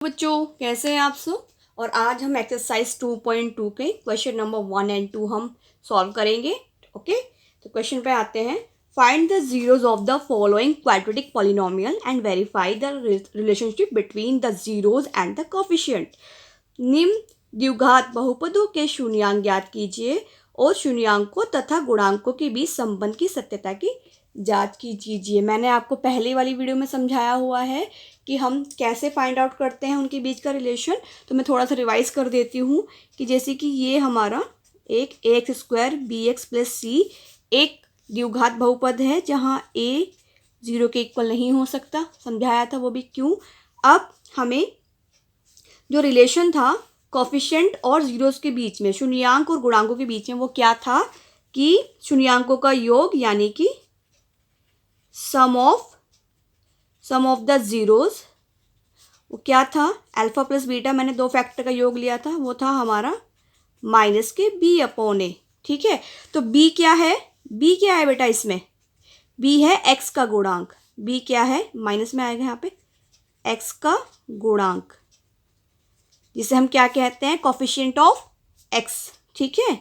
बच्चों कैसे हैं आप सब। और आज हम एक्सरसाइज 2.2 के क्वेश्चन नंबर 1 एंड 2 हम सॉल्व करेंगे। ओके, तो क्वेश्चन पे आते हैं। Find the zeros of the following quadratic polynomial and verify the relationship between the zeros and the coefficient. निम्न द्विघात बहुपदों के शून्यांक ज्ञात कीजिए और शून्यांकों तथा गुणांकों के बीच संबंध की सत्यता की जांच कीजिए। मैंने आपको पहले वाली वीडियो में समझाया हुआ है कि हम कैसे फाइंड आउट करते हैं उनके बीच का रिलेशन। तो मैं थोड़ा सा रिवाइज कर देती हूँ कि जैसे कि ये हमारा एक ax² bx + c एक द्विघात बहुपद है जहाँ a 0 के इक्वल नहीं हो सकता, समझाया था वो भी क्यों। अब हमें जो रिलेशन था कोफिशिएंट और जीरोस के बीच में, शून्यांक और गुणांकों के बीच में, वो क्या था कि शून्यांकों का योग यानी कि सम ऑफ द जीरोस, वो क्या था अल्फा प्लस बीटा। मैंने दो फैक्टर का योग लिया था, वो था हमारा माइनस के b/a। ठीक है, तो b क्या है, b क्या है बेटा, इसमें b है x का गुणांक। b क्या है, माइनस में आएगा यहाँ पे x का गुणांक, जिसे हम क्या कहते हैं कोफिशिएंट ऑफ x। ठीक है,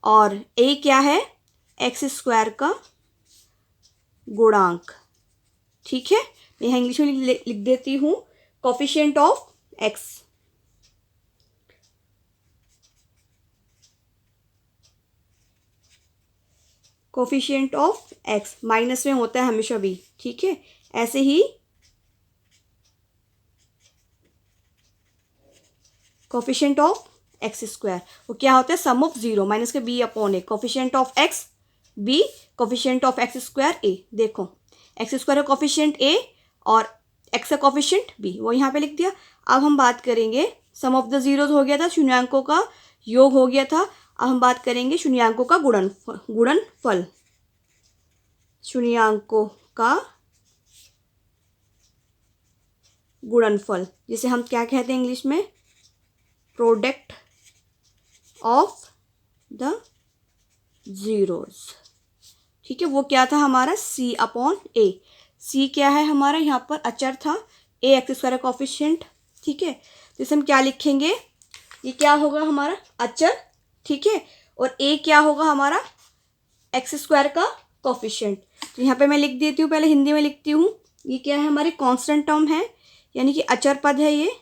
और a क्या है, x² का गुणांक। ठीक है, मैं यहाँ इंग्लिश में लिख देती हूँ coefficient of x। Coefficient of x minus में होता है हमेशा b। ठीक है, ऐसे ही कोफिशिएंट ऑफ x², वो क्या होता है सम ऑफ जीरो माइनस के b/a। Coefficient of x b, coefficient of x² a। देखो x² का कोफिशिएंट a और x का कोफिशिएंट b, वो यहाँ पे लिख दिया। अब हम बात करेंगे, सम ऑफ द जीरोज हो गया था, शून्यांकों का योग हो गया था। अब हम बात करेंगे शून्यांकों का गुणनफल। शून्यांकों का गुणनफल, जिसे हम क्या कहते हैं इंग्लिश में, प्रोडक्ट ऑफ द जीरोज। ठीक है, वो क्या था हमारा c/a। c क्या है हमारा, यहाँ पर अचर था, a x² कोफिशिएंट। ठीक है, तो इसे हम क्या लिखेंगे, ये क्या होगा हमारा अचर। ठीक है, और a क्या होगा हमारा x² का कोफिशिएंट। तो यहाँ पे मैं लिख देती हूँ, पहले हिंदी में लिखती हूँ। ये क्या है हमारी कांस्टेंट टर्म है, यानी कि अचर पद है, ये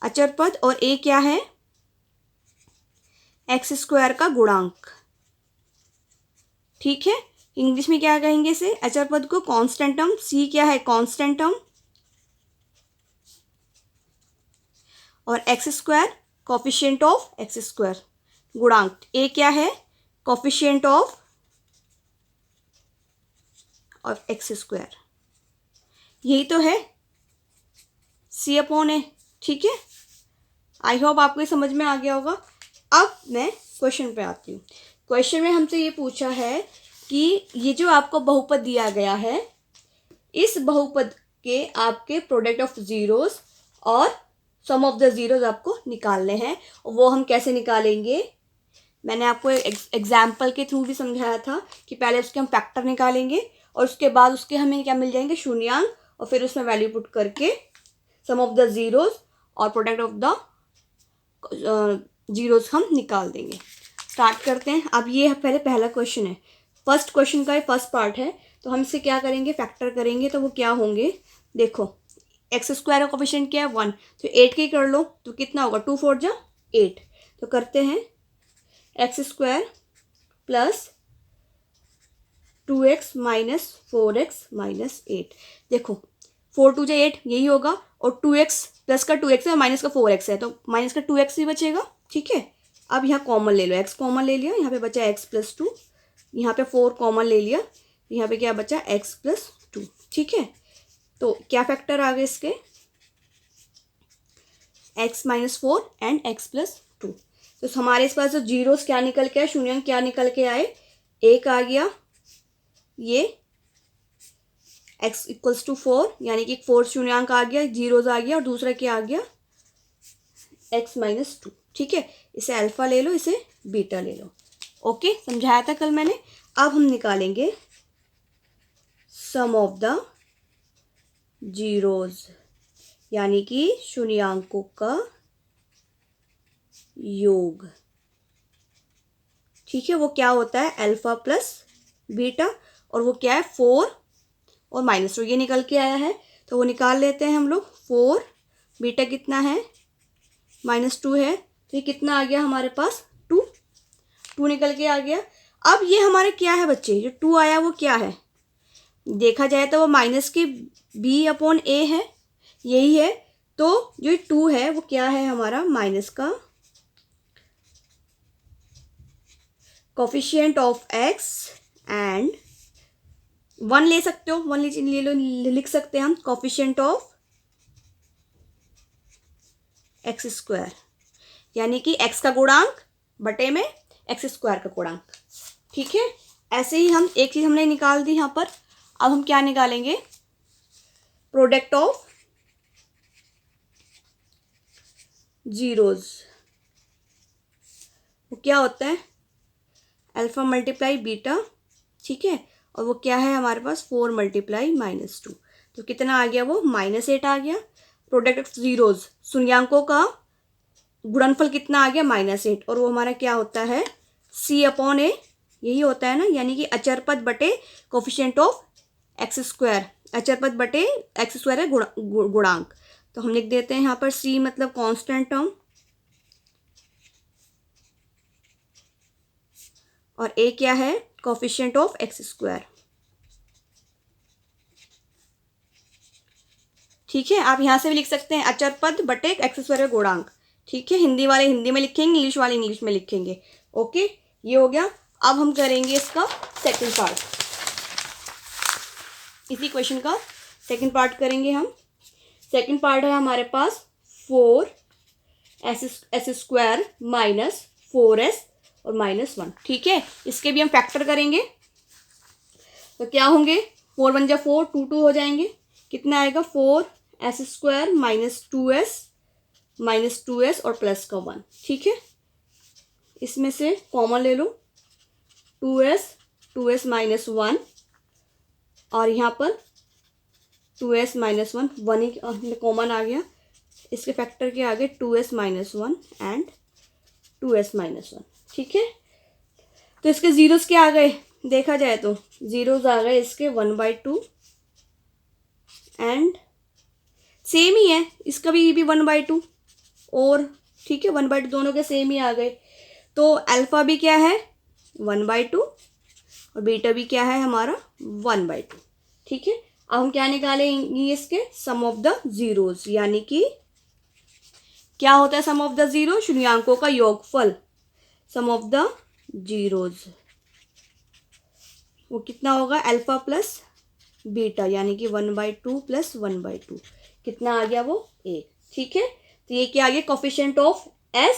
अचर पद। और a क्या है, x² का गुणांक। ठीक है, इंग्लिश में क्या कहेंगे इसे, अचर पद को कांस्टेंट टर्म। c क्या है कांस्टेंट टर्म, और x² कोफिशिएंट ऑफ x², गुणांक। a क्या है कोफिशिएंट ऑफ x², यही तो है c/a। ठीक है, आई होप आपको समझ में आ गया होगा। अब मैं क्वेश्चन पे आती हूँ। क्वेश्चन में हमसे ये पूछा है कि ये जो आपको बहुपद दिया गया है, इस बहुपद के आपके प्रोडक्ट ऑफ जीरोस और सम ऑफ द जीरोस आपको निकालने हैं। वो हम कैसे निकालेंगे, मैंने आपको एग्जाम्पल के थ्रू भी समझाया था कि पहले उसके हम फैक्टर निकालेंगे और उसके बाद उसके हमें क्या मिल जाएंगे, शून्यांक, और फिर उसमें वैल्यू पुट करके सम ऑफ द जीरोस और प्रोडक्ट ऑफ द जीरोस हम निकाल देंगे। स्टार्ट करते हैं। अब ये पहले पहला क्वेश्चन है, फर्स्ट क्वेश्चन का फर्स्ट पार्ट है, तो हम इसे क्या करेंगे, फैक्टर करेंगे। तो वो क्या होंगे, देखो x² का कोफिशिएंट क्या है 1, तो 8 के कर लो, तो कितना होगा 2 4 जा 8। तो करते हैं x² plus 2x minus 4x minus 8। देखो 4 2 जा 8 यही होगा, और 2x प्लस का 2x है और माइनस का 4x है, तो माइनस का 2x ही बचेगा। ठीक है, अब यहाँ कॉमन ले लो, x कॉमन ले लिया, यहाँ पे बचा x + 2, यहाँ पे 4 कॉमन ले लिया, यहाँ पे क्या बचा x + 2। ठीक है, तो क्या फैक्टर आ गए इसके, x - 4 एंड x + 2। तो हमारे इस पास जो जीरोस क्या निकल के आए, शून्य क्या निकल के आए, 1 आ गया, ये x = 4 यानी कि 4 शून्यांक आ गया, जीरोस आ गया, और दूसरा क्या आ गया x - 2। ठीक है, इसे अल्फा ले लो, इसे बीटा ले लो। ओके, समझाया था कल मैंने। अब हम निकालेंगे सम ऑफ द जीरोस। यानी कि शून्यांकों का योग। ठीक है, वो क्या होता है अल्फा प्लस बीटा, और वो क्या है 4 और -2, ये निकल के आया है तो वो निकाल लेते हैं हम लोग। 4 बीटा कितना है -2 है, तो ये कितना आ गया हमारे पास 2 निकल के आ गया। अब ये हमारे क्या है बच्चे, जो 2 आया वो क्या है, देखा जाए तो वो माइनस के b/a है, यही है। तो जो 2 है वो क्या है हमारा माइनस का कोफिशिएंट ऑफ x, एंड 1 ले सकते हो, 1 ले लो, लिख सकते हैं हम कोफिशिएंट ऑफ x², यानी कि x का गुणांक बटे में x² का गुणांक। ठीक है, ऐसे ही हम एक चीज हमने निकाल दी यहाँ पर। अब हम क्या निकालेंगे, प्रोडक्ट ऑफ जीरोज। वो क्या होता है अल्फा मल्टीप्लाई बीटा। ठीक है, और वो क्या है हमारे पास 4 मल्टीप्लाई -2, तो कितना आ गया वो -8 आ गया। प्रोडक्ट ऑफ जीरोज, शून्यांकों का गुणनफल कितना आ गया -8, और वो हमारा क्या होता है c/a, यही होता है ना, यानी कि अचर पद बटे कोफिशिएंट ऑफ x², अचर पद बटे x² है गुणांक। तो हम लिख देते हैं यहाँ पर c मतलब कांस्टेंट टर्म, और a क्या है कोफिशिएंट ऑफ x²। ठीक है, आप यहाँ से भी लिख सकते हैं अचर पद बटे x² का गुणांक। ठीक है, हिंदी वाले हिंदी में लिखेंगे, इंग्लिश वाले इंग्लिश में लिखेंगे। ओके, ये हो गया। अब हम करेंगे इसका सेकंड पार्ट, इसी क्वेश्चन का सेकंड पार्ट करेंगे हम। सेकंड पार्ट है हमारे पास 4s² माइनस 4s और -1। ठीक है, इसके भी हम फैक्टर करेंगे, तो क्या होंगे 4 1 जा 4, 2 2 हो जाएंगे, कितना आएगा 4s² -2s और प्लस का 1। ठीक है, इसमें से कॉमन ले लो 2s -1, और यहाँ पर 2s -1 1 ही कॉमन आ गया, इसके फैक्टर के आगे 2s -1 एंड 2s -1। ठीक है, तो इसके जीरोस क्या आ गए, देखा जाए तो जीरोस आ गए इसके 1/2 एंड सेम ही है इसका भी, ये भी 1/2 और ठीक है 1/2 दोनों के सेम ही आ गए। तो अल्फा भी क्या है 1/2 और बीटा भी क्या है हमारा 1/2। ठीक है, अब हम क्या निकालेंगे इसके सम ऑफ द जीरोस, यानी कि क्या होता है सम ऑफ द जीरो, शून्यांकों का योगफल। सम ऑफ द जीरोज वो कितना होगा अल्फा प्लस बीटा, यानी कि 1/2 + 1/2, कितना आ गया वो 1। ठीक है, तो ये क्या आ गया coefficient of s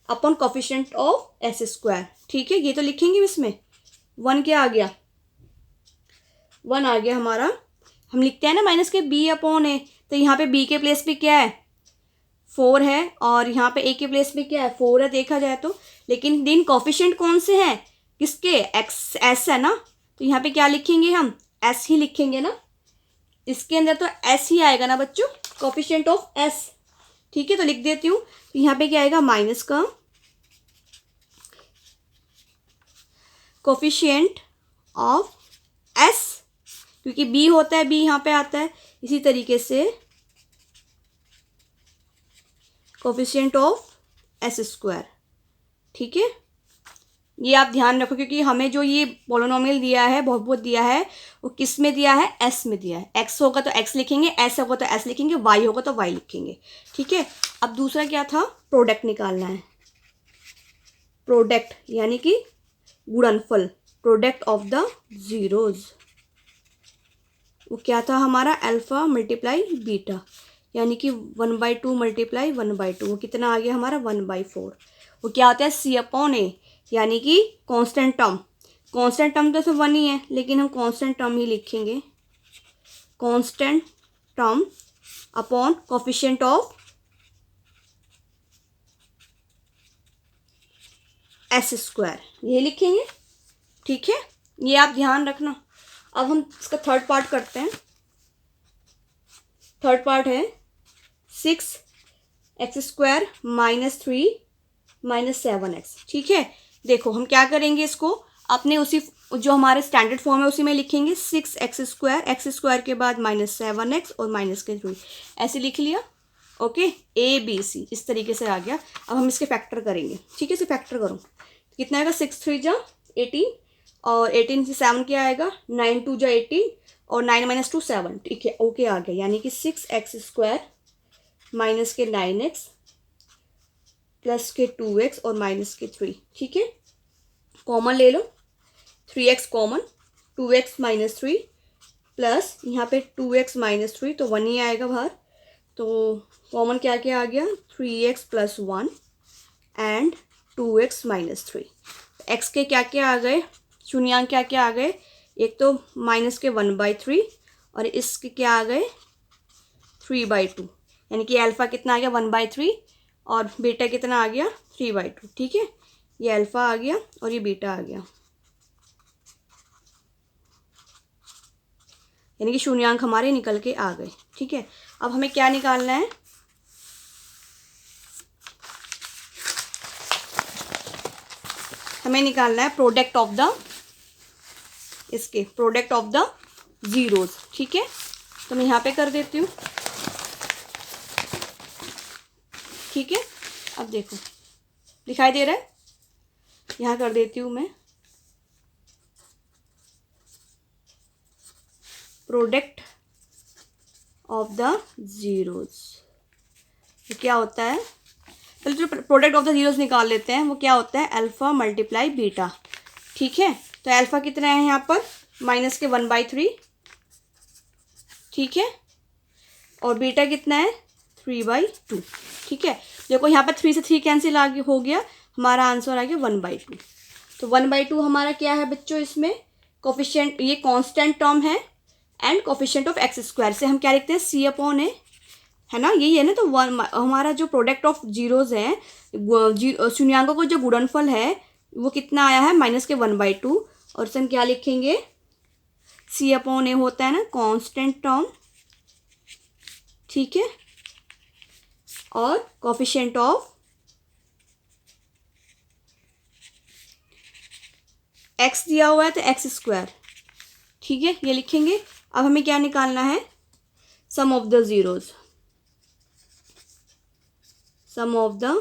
upon coefficient of s²। ठीक है, ये तो लिखेंगे इसमें 1 क्या आ गया 1 आ गया हमारा, हम लिखते हैं ना माइनस के b/a, तो यहाँ पे b के प्लेस पे क्या है 4 है, और यहाँ पे a के प्लेस पे क्या है 4 है देखा जाए तो, लेकिन दिन कोफिशिएंट कौन से हैं किसके s है ना, तो यहाँ पे क्या लिखेंगे हम s ही लिखेंगे ना, इसके अंदर तो s ही आएगा ना बच्चों, कोफिशिएंट ऑफ s। ठीक है, तो लिख देती हूँ, तो यहाँ पे क्या आएगा माइनस का कोफिशिएंट ऑफ s, क्योंकि b होता है b यहाँ पे आता है, इसी तरीके से कोफिशिएंट ऑफ s²। ठीक है, ये आप ध्यान रखो, क्योंकि हमें जो ये पॉलिनोमियल दिया है बहुपद दिया है वो किस में दिया है s में दिया है। x होगा तो x लिखेंगे, s होगा तो s लिखेंगे, y होगा तो y लिखेंगे। ठीक है, अब दूसरा क्या था प्रोडक्ट निकालना है, प्रोडक्ट यानी कि गुणनफल, प्रोडक्ट ऑफ द जीरोज। वो क्या था हमारा अल्फा मल्टीप्लाई बीटा, यानी कि 1/2 मल्टीप्लाई 1/2, वो कितना आ गया हमारा 1/4। वो क्या होता है c/a, यानी कि कांस्टेंट टर्म, कांस्टेंट टर्म तो सिर्फ 1 ही है, लेकिन हम कांस्टेंट टर्म ही लिखेंगे, constant term upon coefficient of s², ये लिखेंगे। ठीक है, ये आप ध्यान रखना। अब हम इसका थर्ड पार्ट करते हैं। थर्ड पार्ट है 6x² माइनस 3 माइनस 7x। ठीक है, देखो हम क्या करेंगे, इसको अपने उसी जो हमारे स्टैंडर्ड फॉर्म है उसी में लिखेंगे। 6x², x² के बाद माइनस 7x और माइनस के 3, ऐसे लिख लिया। ओके, ABC इस तरीके से आ गया। अब हम इसके फैक्टर करेंगे। ठीक है, इसे फैक्टर करो, कितना आएगा, 6 3 जा 18 और 18 से 7 क्या आएगा, 9 2 जा 18 और 9 माइनस 2 7। ठीक है, ओके आ गया, यानी कि 6x² माइनस के 9x प्लस के 2x और माइनस के 3। ठीक है, कॉमन ले लो, 3x common, 2x minus 3 plus यहाँ पे 2x माइनस 3 तो 1 ही आएगा बाहर, तो कॉमन क्या क्या आ गया, 3x plus 1 and 2x minus 3। x के क्या क्या आ गए, शून्यांक क्या क्या आ गए, एक तो माइनस के 1/3 और इसके क्या आ गए 3/2, यानी कि अल्फ़ा कितना आ गया 1/3 और बीटा कितना आ गया 3/2। ठीक है, ये अल्फ़ा आ गया और ये बीटा आ गया, यानी कि शून्यांक हमारे निकल के आ गए। ठीक है, अब हमें क्या निकालना है, हमें निकालना है प्रोडक्ट ऑफ द, इसके प्रोडक्ट ऑफ द जीरोज। ठीक है, तो मैं यहाँ पे कर देती हूँ। ठीक है, अब देखो दिखाई दे रहा है, यहाँ कर देती हूँ मैं प्रोडक्ट ऑफ द जीरोज। तो क्या होता है, पहले जो प्रोडक्ट ऑफ द जीरोज निकाल लेते हैं, वो क्या होता है, अल्फ़ा मल्टीप्लाई बीटा। ठीक है, तो अल्फ़ा कितना है यहाँ पर, माइनस के 1/3। ठीक है, और बीटा कितना है 3/2। ठीक है, देखो यहाँ पर 3 से 3 कैंसिल आगे हो गया, हमारा आंसर आ गया 1/2। तो 1/2 हमारा क्या है बच्चों, इसमें कोफिशिएंट, ये कांस्टेंट टर्म है एंड कोफिशिएंट ऑफ x² से हम क्या लिखते हैं, C/A है ना, यही है ना। तो हमारा जो प्रोडक्ट ऑफ जीरोज है, शून्यांकों को जो गुणनफल है वो कितना आया है, माइनस के 1/2 और इसे हम क्या लिखेंगे, C/A होता है ना कांस्टेंट टर्म। ठीक है, और कोफिशिएंट ऑफ x दिया हुआ है तो x²। ठीक है, ये लिखेंगे। अब हमें क्या निकालना है, sum of the zeros, sum of the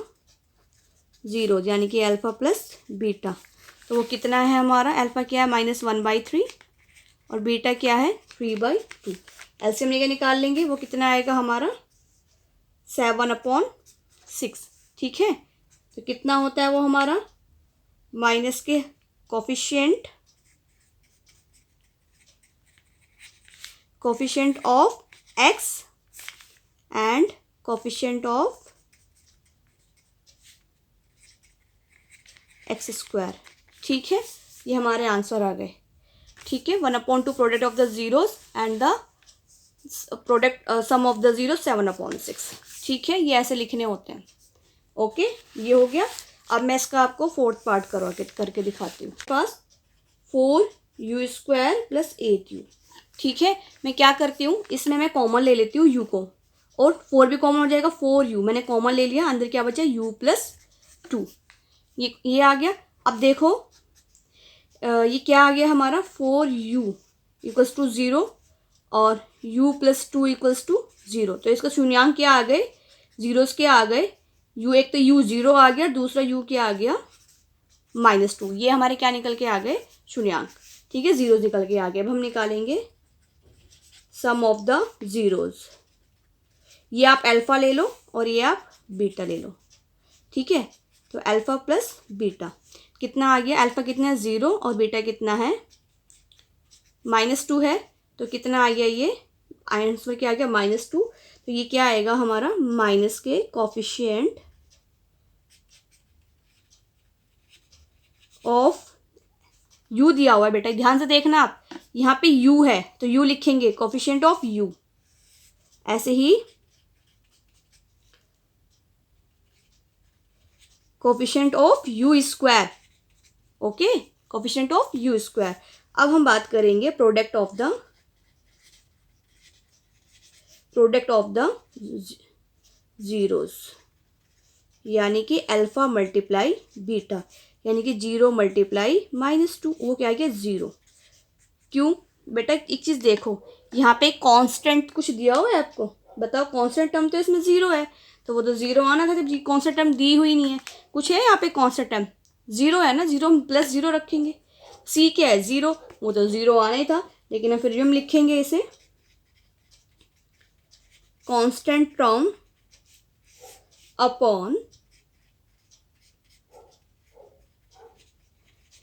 zeros यानी कि अल्फ़ा प्लस बीटा। तो वो कितना है हमारा, अल्फ़ा क्या है माइनस 1/3 और बीटा क्या है 3/2। एलसीएम लेके निकाल लेंगे, वो कितना आएगा हमारा 7/6। ठीक है, तो कितना होता है वो हमारा, माइनस के coefficient of x and coefficient of x²। ठीक है, ये हमारे आंसर आ गए। ठीक है, 1/2 product of the zeros and the product sum of the zero 7/6। ठीक है, ये ऐसे लिखने होते हैं। ओके, ये हो गया। अब मैं इसका आपको 4th पार्ट करके दिखाती हूँ। पास 4u² प्लस 8u। ठीक है, मैं क्या करती हूँ, इसमें मैं कॉमन ले लेती हूँ u को, और 4 भी कॉमन हो जाएगा, 4u मैंने कॉमन ले लिया, अंदर क्या बचा u प्लस 2, ये आ गया। अब देखो ये क्या आ गया हमारा, 4u इक्वल्स टू 0 और u प्लस 2 इक्वल्स टू 0। तो इसका शून्यांक क्या आ गए, जीरोस क्या आ गए, u एक तो u 0 आ गया, दूसरा u क्या आ गया -2। ये हमारे क्या निकल के आ गए, शून्यांक। ठीक है, जीरोस निकल के आ गए। अब हम निकालेंगे सम ऑफ द जीरोज। ये आप अल्फ़ा ले लो और ये आप बीटा ले लो। ठीक है, तो अल्फ़ा प्लस बीटा कितना आ गया, अल्फ़ा कितना है 0 और बीटा कितना है -2 है, तो कितना आ गया, ये आंसर क्या आ गया -2। तो ये क्या आएगा हमारा, माइनस के कोफिशिएंट ऑफ u दिया हुआ है बेटा, ध्यान से देखना आप, यहाँ पे u है तो u लिखेंगे, कोफिशिएंट ऑफ u। ऐसे ही coefficient of u²। Okay, coefficient of u²। अब हम बात करेंगे प्रोडक्ट ऑफ द ज़ीरोज़, यानी कि अल्फ़ा मल्टीप्लाई बीटा, यानी कि 0 मल्टीप्लाई -2, वो क्या आ गया 0। क्यों बेटा, एक चीज़ देखो, यहाँ पे कांस्टेंट कुछ दिया हुआ है आपको, बताओ कांस्टेंट टर्म तो इसमें 0 है, तो वो तो 0 आना था जब कांस्टेंट टर्म दी हुई नहीं है। कुछ है यहाँ पे कांस्टेंट टर्म, 0 है ना, 0 हम +0 रखेंगे। सी क्या है 0, वो तो 0 आना ही था, लेकिन फिर भी हम लिखेंगे इसे constant term upon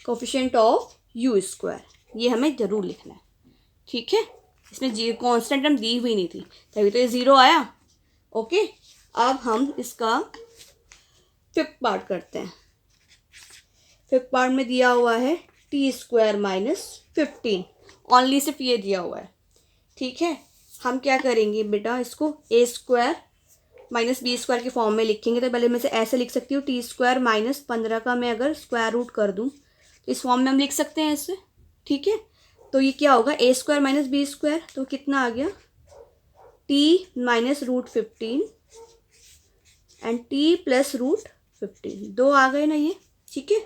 coefficient of you square, ये हमें ज़रूर लिखना है, ठीक है। इसमें जी कांस्टेंट टर्म दी हुई नहीं थी, तभी तो ये 0 आया। ओके, अब हम इसका फिफ्थ पार्ट करते हैं। फिफ्थ पार्ट में दिया हुआ है t² - 15, ओनली सिर्फ ये दिया हुआ है, ठीक है। हम क्या करेंगे बेटा, इसको a² - b² के फॉर्म में लिखेंगे। तो पहले मैं से ऐसे लिख सकती हूँ, t² - 15 का मैं अगर स्क्वायर रूट कर दूँ तो इस फॉर्म में हम लिख सकते हैं इससे, ठीक है। तो ये क्या होगा, a² - b², तो कितना आ गया t - √15 एंड t + √15, 2 आ गए ना ये, ठीक है।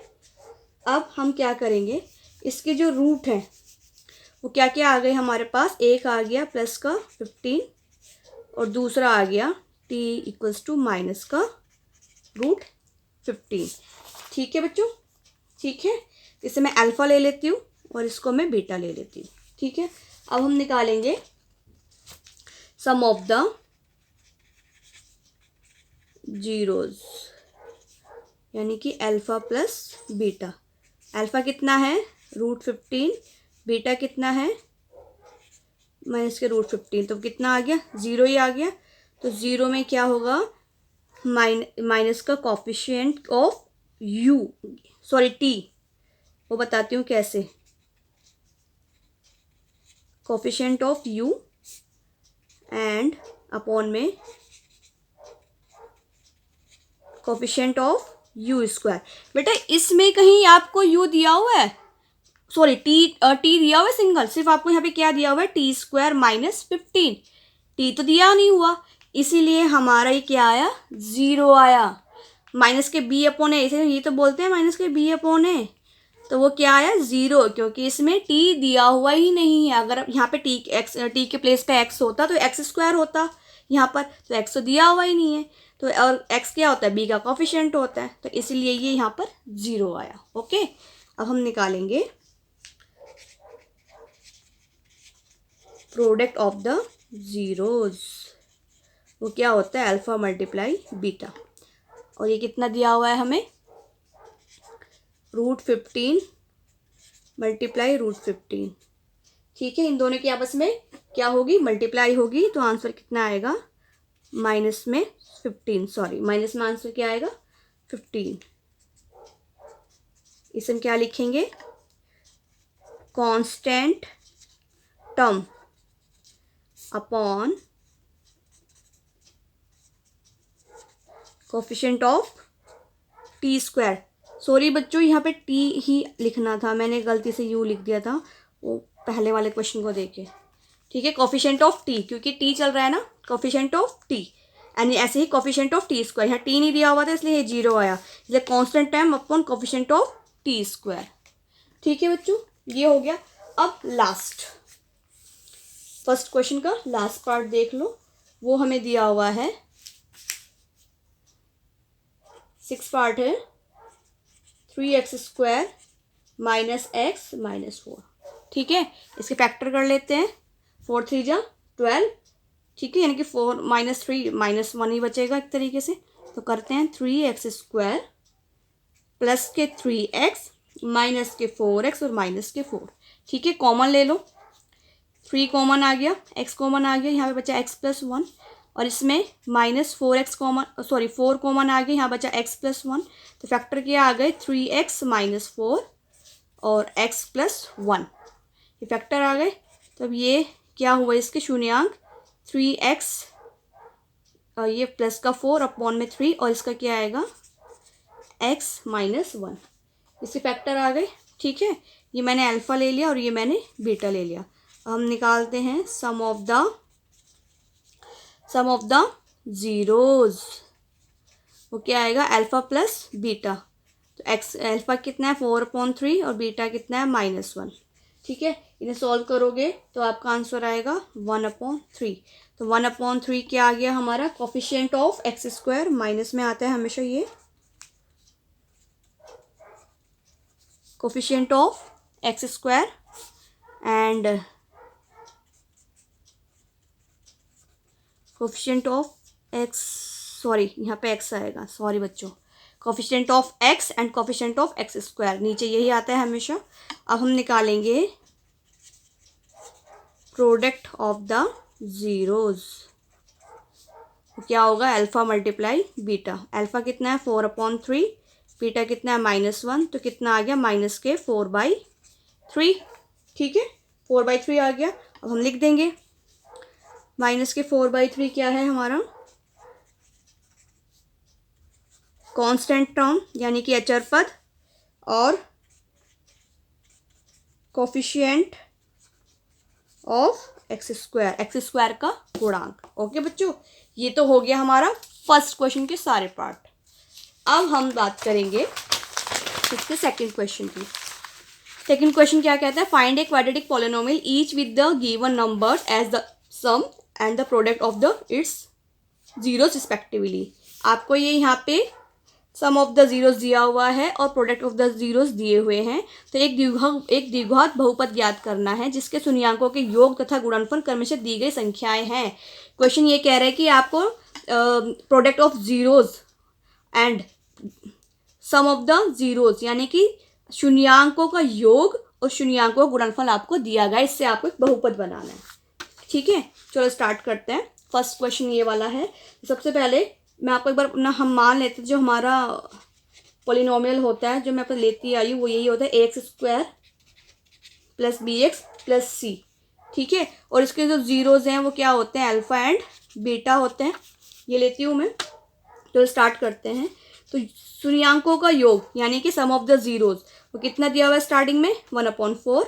अब हम क्या करेंगे, इसके जो रूट हैं वो क्या क्या आ गए हमारे पास, एक आ गया प्लस का 15 और दूसरा आ गया t = का √15, ठीक है बच्चों, ठीक है। इसे मैं अल्फ़ा ले लेती हूँ और इसको मैं बीटा ले लेती हूँ, ठीक है। अब हम निकालेंगे सम ऑफ द जीरोज़, यानी कि अल्फ़ा प्लस बीटा। अल्फ़ा कितना है √15, बीटा कितना है -√15, तो कितना आ गया 0 ही आ गया। तो 0 में क्या होगा, माइनस का coefficient of you, sorry T, वो बताती हूँ कैसे, coefficient of you and upon में कोफिशिएंट ऑफ यू स्क्वायर। बेटा इसमें कहीं आपको यू दिया हुआ है, सॉरी टी दिया हुआ है सिंगल, सिर्फ आपको यहाँ पे क्या दिया हुआ है t² - 15, टी तो दिया नहीं हुआ, इसीलिए हमारा ये क्या आया 0 आया। माइनस के b/a, इसे ये तो बोलते हैं माइनस के b/a, तो वो क्या आया 0, क्योंकि इसमें t दिया हुआ ही नहीं है। अगर यहाँ पे t के प्लेस पे x होता तो x² होता यहाँ पर, तो x तो दिया हुआ ही नहीं है, तो और x क्या होता है, b का कोफिशिएंट होता है, तो इसीलिए ये यहाँ पर 0 आया। ओके, अब हम निकालेंगे प्रोडक्ट ऑफ द ज़ीरोज़, वो क्या होता है अल्फ़ा मल्टीप्लाई बीटा, और ये कितना दिया हुआ है हमें √15 मल्टीप्लाई √15, ठीक है। इन दोनों की आपस में क्या होगी, मल्टीप्लाई होगी, तो आंसर कितना आएगा माइनस में 15, सॉरी माइनस में आंसर क्या आएगा 15। इसे हम क्या लिखेंगे, constant term upon coefficient of t²। Sorry बच्चों, यहाँ पे t ही लिखना था, मैंने गलती से u लिख दिया था वो पहले वाले क्वेश्चन को देखे, ठीक है। कोफिशिएंट ऑफ t, क्योंकि t चल रहा है ना, कोफिशिएंट ऑफ t, एंड ऐसे ही कोफिशिएंट ऑफ t², यहाँ t नहीं दिया हुआ था इसलिए ये 0 आया, इसलिए constant term upon coefficient of t², ठीक है बच्चों, ये हो गया। अब लास्ट फर्स्ट क्वेश्चन का लास्ट पार्ट देख लो, वो हमें दिया हुआ है 6 पार्ट है, 3x² - x - 4, ठीक है। इसके फैक्टर कर लेते हैं, 4 3 जा 12, ठीक है, यानी कि 4 - 3 -1 ही बचेगा एक तरीके से, तो करते हैं 3x² प्लस के 3x माइनस के 4x और माइनस के 4, ठीक है। कॉमन ले लो, 3 कॉमन आ गया, x कॉमन आ गया, यहाँ पे बचा x + 1, और इसमें -4x कॉमन, सॉरी 4 कॉमन आ गया, यहाँ बचा x + 1, तो फैक्टर क्या आ गए 3x - 4 और x + 1, ये फैक्टर आ गए। तो अब ये क्या हुआ, इसके शून्यांक 3x और ये प्लस का 4 अपॉन में 3, और इसका क्या आएगा x - 1, इसके फैक्टर आ गए, ठीक है। ये मैंने अल्फ़ा ले लिया और ये मैंने बीटा ले लिया। हम निकालते हैं सम ऑफ द ज़ीरोज़, वो क्या आएगा, अल्फ़ा प्लस बीटा। तो एक्स अल्फ़ा कितना है 4/3 और बीटा कितना है -1। ठीक है, इन्हें सॉल्व करोगे तो आपका आंसर आएगा 1/3। तो 1/3 क्या आ गया हमारा, coefficient of x square, minus में आता है हमेशा ये, coefficient of x square and coefficient of x, sorry यहाँ पे एक्स आएगा, सॉरी बच्चों, coefficient of x and coefficient of x square, नीचे यही आता है हमेशा। अब हम निकालेंगे प्रोडक्ट ऑफ द ज़ीरोज़, तो क्या होगा, अल्फ़ा मल्टीप्लाई बीटा। अल्फ़ा कितना है 4/3, बीटा कितना है -1, तो कितना आ गया -4/3। ठीक है, 4/3 आ गया। अब हम लिख देंगे -4/3 क्या है हमारा, कांस्टेंट टर्म यानी कि अचर पद और कोफिशिएंट ऑफ एक्स स्क्वायर का गुणांक। ओके बच्चों, ये तो हो गया हमारा फर्स्ट क्वेश्चन के सारे पार्ट। अब हम बात करेंगे इसके सेकंड क्वेश्चन की। सेकंड क्वेश्चन क्या कहता है, find a quadratic polynomial each with the given numbers as the sum and the product of the its zeros respectively. आपको ये यहाँ पे सम ऑफ द जीरोस दिया हुआ है और प्रोडक्ट ऑफ द जीरोस दिए हुए हैं। तो एक द्विघात बहुपद ज्ञात करना है जिसके शून्यांकों के योग तथा गुणनफल क्रमशः दी गई संख्याएं हैं। क्वेश्चन ये कह रहा है कि आपको product of zeros and sum of the zeros यानी कि शून्यांकों का योग और शून्यांकों का गुणनफल आपको दिया गया, इससे आपको एक बहुपद बनाना है। ठीक है, चलो स्टार्ट करते हैं। फर्स्ट क्वेश्चन ये वाला है। सबसे पहले मैं आपको एक बार अपना हम मान लेते हैं, जो हमारा पॉलिनोमियल होता है जो मैं आपको लेती आई हूँ वो यही होता है ax² + bx + c। ठीक है, और इसके जो जीरोज़ हैं वो क्या होते हैं, अल्फ़ा एंड बीटा होते हैं। ये लेती हूँ मैं। तो स्टार्ट करते हैं। तो शून्यांकों का योग यानी कि सम ऑफ द जीरोज़ वो कितना दिया हुआ है स्टार्टिंग में 1/4,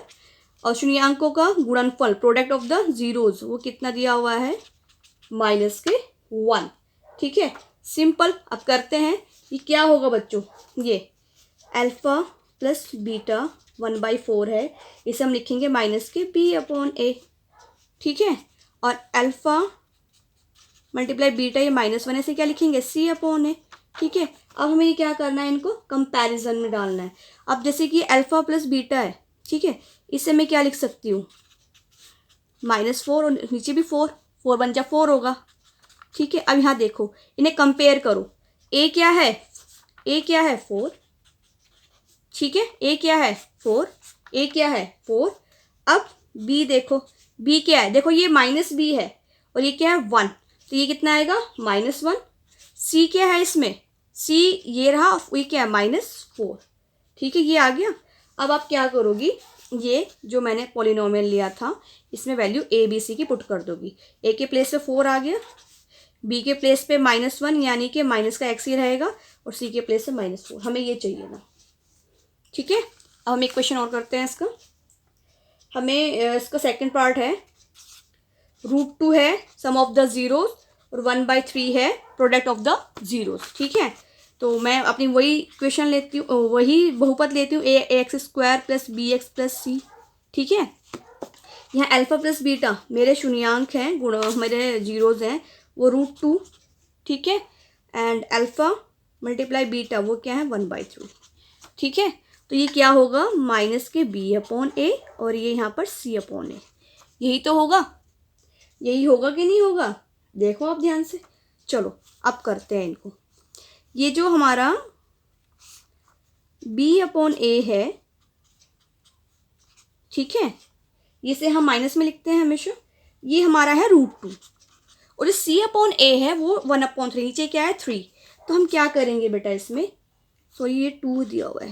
और शून्यांकों का गुणनफल प्रोडक्ट ऑफ द जीरोज़ वो कितना दिया हुआ है -1। ठीक है, सिंपल। अब करते हैं, ये क्या होगा बच्चों, ये अल्फ़ा प्लस बीटा 1/4 है, इसे हम लिखेंगे -b/a। ठीक है, और अल्फ़ा मल्टीप्लाई बीटा ये -1 है, इसे क्या लिखेंगे c/a। ठीक है, अब हमें ये क्या करना है, इनको कंपैरिजन में डालना है। अब जैसे कि अल्फ़ा प्लस बीटा है, ठीक है, इसे मैं क्या लिख सकती हूँ -4 और नीचे भी 4, 4 × 4 होगा। ठीक है, अब यहाँ देखो, इन्हें कंपेयर करो। ए क्या है 4। ठीक है, ए क्या है 4, ए क्या है 4। अब बी देखो, बी क्या है, देखो ये -b है और ये क्या है 1, तो ये कितना आएगा -1। सी क्या है इसमें, सी ये रहा, ये क्या है -4। ठीक है, ये आ गया। अब आप क्या करोगी, ये जो मैंने पॉलिनोमियल लिया था इसमें वैल्यू ए बी सी की पुट कर दोगी। ए के प्लेस पे 4 आ गया, बी के प्लेस पे -1 यानी कि माइनस का x ही रहेगा, और सी के प्लेस पे -4, हमें ये चाहिए ना। ठीक है, अब हम एक क्वेश्चन और करते हैं इसका। हमें इसका सेकंड पार्ट है, √2 है सम ऑफ द जीरोस और 1/3 है प्रोडक्ट ऑफ द जीरोस। ठीक है, तो मैं अपनी वही क्वेश्चन लेती हूँ, वही बहुपद लेती हूँ ax² + bx + c। ठीक है, यहाँ अल्फ़ा प्लस बीटा मेरे शून्यांक हैं, मेरे जीरोज़ हैं, वो √2। ठीक है, एंड अल्फ़ा मल्टीप्लाई बीटा वो क्या है 1/3। ठीक है, तो ये क्या होगा -b/a और ये यहाँ पर c/a। यही तो होगा, यही होगा कि नहीं होगा, देखो आप ध्यान से। चलो अब करते हैं इनको। ये जो हमारा b/a है, ठीक है, इसे हम माइनस में लिखते हैं हमेशा। ये हमारा है √2 और जो c/a है वो 1/3, नीचे क्या है 3। तो हम क्या करेंगे बेटा इसमें, सॉरी ये 2 दिया हुआ है,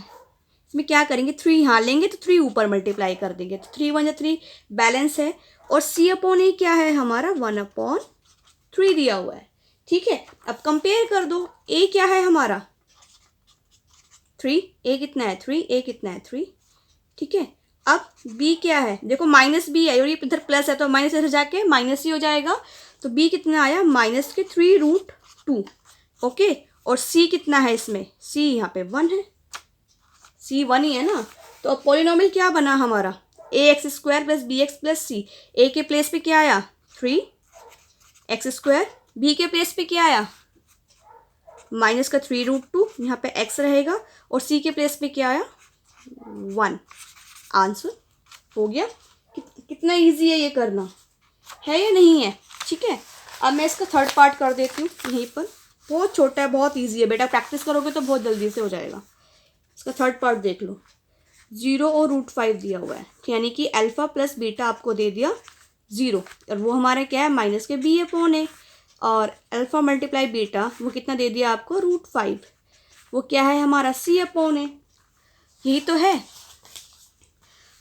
इसमें क्या करेंगे 3 यहाँ लेंगे तो 3 ऊपर मल्टीप्लाई कर देंगे, तो 3 × 3 बैलेंस है, और c/a क्या है हमारा 1/3 दिया हुआ है। ठीक है, अब कंपेयर कर दो, a क्या है हमारा 3, a कितना है 3, a कितना है 3। ठीक है, अब b क्या है, देखो -b है और ये इधर प्लस है तो माइनस इधर जाके माइनस ही हो जाएगा, तो b कितना आया -3√2। ओके, और c कितना है इसमें, c यहाँ पे 1 है, c 1 ही है ना। तो अब पॉलिनोमियल क्या बना हमारा, ax² + bx + c। a के प्लेस पे क्या आया 3x², b के प्लेस पे क्या आया -3√2, यहाँ पे x रहेगा, और c के प्लेस पे क्या आया 1। आंसर हो गया। कितना इजी है ये करना, है या नहीं है? ठीक है, अब मैं इसका थर्ड पार्ट कर देती हूँ यहीं पर। बहुत छोटा है, बहुत इजी है बेटा, प्रैक्टिस करोगे तो बहुत जल्दी से हो जाएगा। इसका थर्ड पार्ट देख लो। 0 और √5 दिया हुआ है, यानी कि अल्फ़ा प्लस बीटा आपको दे दिया 0, और वो हमारा क्या है -b/a, और अल्फ़ा मल्टीप्लाई बीटा वो कितना दे दिया आपको √5, वो क्या है हमारा c/a। यही तो है।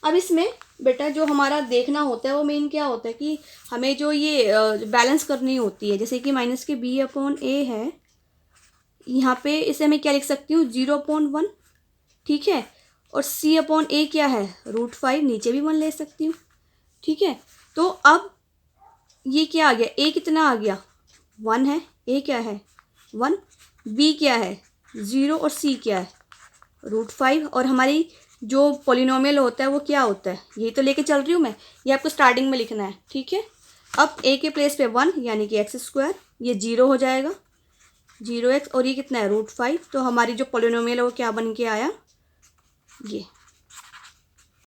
अब इसमें बेटा जो हमारा देखना होता है वो मेन क्या होता है कि हमें जो ये बैलेंस करनी होती है, जैसे कि -b/a है, यहाँ पे इसे मैं क्या लिख सकती हूँ 0/1, ठीक है, और c/a क्या है √5, नीचे भी 1 ले सकती हूँ, ठीक है। तो अब ये क्या आ गया, a कितना आ गया 1 है, a क्या है 1, b क्या है 0, और c क्या है √5, और हमारी जो पॉलिनोमियल होता है वो क्या होता है, ये तो लेके चल रही हूँ मैं, ये आपको स्टार्टिंग में लिखना है, ठीक है। अब a के प्लेस पे 1 यानी कि x², ये 0 हो जाएगा 0x, और ये कितना है √5, तो हमारी जो पॉलिनोमियल है वो क्या बन के आया ये।